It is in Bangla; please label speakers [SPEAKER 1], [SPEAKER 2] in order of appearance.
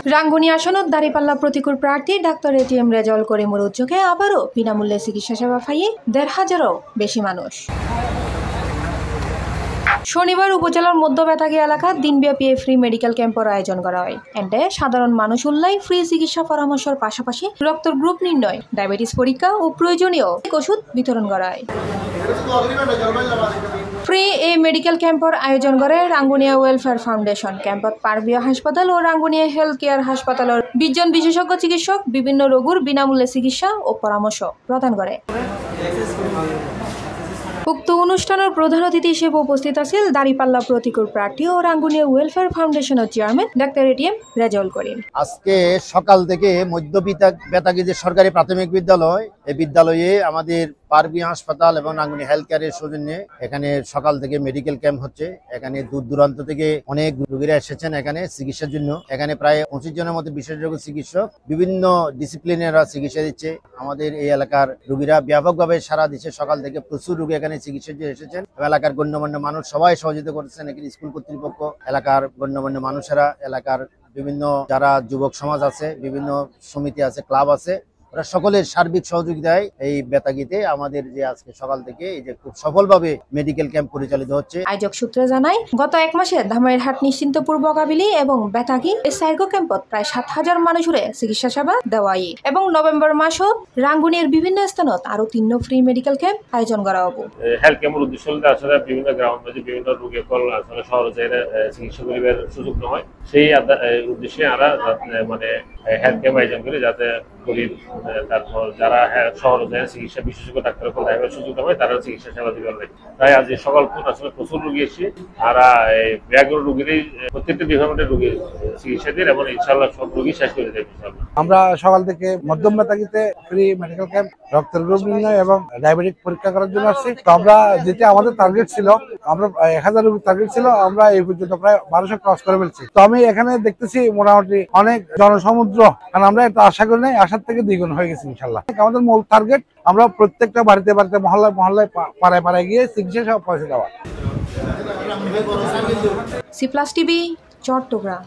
[SPEAKER 1] রাঙ্গুনি আসনত দাঁড়িপাল্লা প্রতিকূল প্রার্থী ডাক্তার এটিএম রেজাউল করিমের উদ্যোগে আবারও বিনামূল্যে চিকিৎসা সেবা পাইয়ে ১৫০০-এরও বেশি মানুষ। শনিবার উপজেলার মধ্য বেতাগী এলাকার দিনব্যাপী ফ্রি মেডিকেল ক্যাম্পের আয়োজন করা হয়। এতে সাধারণ মানুষ উল্লাই ফ্রি চিকিৎসা পরামর্শের পাশাপাশি রক্তের গ্রুপ নির্ণয়, ডায়াবেটিস পরীক্ষা ও প্রয়োজনীয় ওষুধ বিতরণ করা হয়। ফ্রি এই মেডিকেল ক্যাম্পের আয়োজন করে রাঙ্গুনিয়া ওয়েলফেয়ার ফাউন্ডেশন। ক্যাম্পত পারবিয়া হাসপাতাল ও রাঙ্গুনিয়া হেলথ কেয়ার হাসপাতালের ২০ জন বিশেষজ্ঞ চিকিৎসক বিভিন্ন রোগের বিনামূল্যে চিকিৎসা ও পরামর্শ প্রদান করে। উক্ত অনুষ্ঠানের প্রধান অতিথি হিসেবে উপস্থিত আছেন দাঁড়িপাল্লা প্রতিকূল প্রার্থী ও রাঙ্গুনিয়া ওয়েলফেয়ার ফাউন্ডেশনের chairman doctor ATM Rezaul Karim.
[SPEAKER 2] আজকে সকাল থেকে মধ্য বেতাগী যে সরকারি প্রাথমিক বিদ্যালয়, এই বিদ্যালয়ে আমাদের পারবিয়া হাসপাতাল এবং রাঙ্গুনিয়া হেলথ কেয়ারের সৌজন্যে এখানে সকাল থেকে মেডিকেল ক্যাম্প হচ্ছে। এখানে দূর দূরান্ত থেকে অনেক রোগীরা এসেছেন এখানে চিকিৎসার জন্য। এখানে প্রায় ২৫ জনের মতো বিশেষজ্ঞ চিকিৎসক বিভিন্ন ডিসিপ্লিনেরা চিকিৎসা দিচ্ছে। আমাদের এই এলাকার রোগীরা ব্যাপকভাবে সারা দেশে সকাল থেকে প্রচুর রোগী এখানে চিকিৎসার জন্য এসেছেন। এলাকার গণ্যমান্য মানুষ সবাই সহযোগিতা করছেন। এখানে স্কুল কর্তৃপক্ষ, এলাকার গণ্যমান্য মানুষেরা, এলাকার বিভিন্ন যারা যুবক সমাজ আছে, বিভিন্ন সমিতি আছে, ক্লাব আছে, ওরা সকলের সার্বিক সহযোগিতায় এই বেতাগীতে আমাদের যে আজকে সকাল থেকে এই যে খুব সফলভাবে মেডিকেল ক্যাম্প পরিচালিত হচ্ছে।
[SPEAKER 1] আয়োজক সূত্রে জানায়, গত এক মাসে ধামাইরহাট নিশ্চিন্তপুর বগাবিলি এবং বেতাগী এই সাইকো ক্যাম্পত প্রায় ৭,০০০ মানুষের চিকিৎসা সেবা দেওয়াই এবং নভেম্বর মাসত রাঙ্গুনিয়ার বিভিন্ন স্থানত আরো ৩ ফ্রি মেডিকেল ক্যাম্প আয়োজন করা হবে।
[SPEAKER 3] হেলথ ক্যাম্পের উদ্দেশ্য হল আসলে বিভিন্ন গ্রাউন্ড বাজে বিভিন্ন রোগী কল আসলে শহরে যাই চিকিৎসা করিবার সুযোগ নয়, সেই উদ্দেশ্যে আমরা মানে হেলথ ক্যাম্প আয়োজন করি যাতে গরিব, তারপর যারা শহরে যায় চিকিৎসা বিশেষজ্ঞ ডাক্তারের উপর দেখার সুযোগ হয় তারা চিকিৎসা সেবা দিতে পারবে। তাই আজ সকাল আসলে প্রচুর রোগী এসে আমরা ব্যাগগুলো রোগীরই প্রত্যেকটা ডিপার্টমেন্টের রোগীর চিকিৎসা দিন এবং ইনশাল্লাহ সব রোগী শেষ করে দেবে।
[SPEAKER 4] আমরা সকাল থেকে মধ্যম বেতাগীতে ফ্রি মেডিকেল ক্যাম্প, রক্তের গ্রুপ নির্ণয় এবং ডায়াবেটিক পরীক্ষা করার জন্য আসছি। তো আমরা যেটা আমাদের টার্গেট ছিল, আমরা ১,০০০ রোগীর টার্গেট ছিল, আমরা এই পর্যন্ত প্রায় ১২০০ ক্রস করে ফেলছি। তো আমি এখানে দেখতেছি মোটামুটি অনেক জনসমুদ্র, কারণ আমরা এটা আশা করি নাই, আশার থেকে দ্বিগুণ হয়ে গেছি ইনশাল্লাহ। আমাদের মূল টার্গেট আমরা প্রত্যেকটা বাড়িতে বাড়িতে, মহল্লায় মহল্লায়, পাড়ায় পাড়ায় গিয়ে চিকিৎসা সেবা পৌঁছে দেওয়া।
[SPEAKER 1] C plus TV, Chittagong.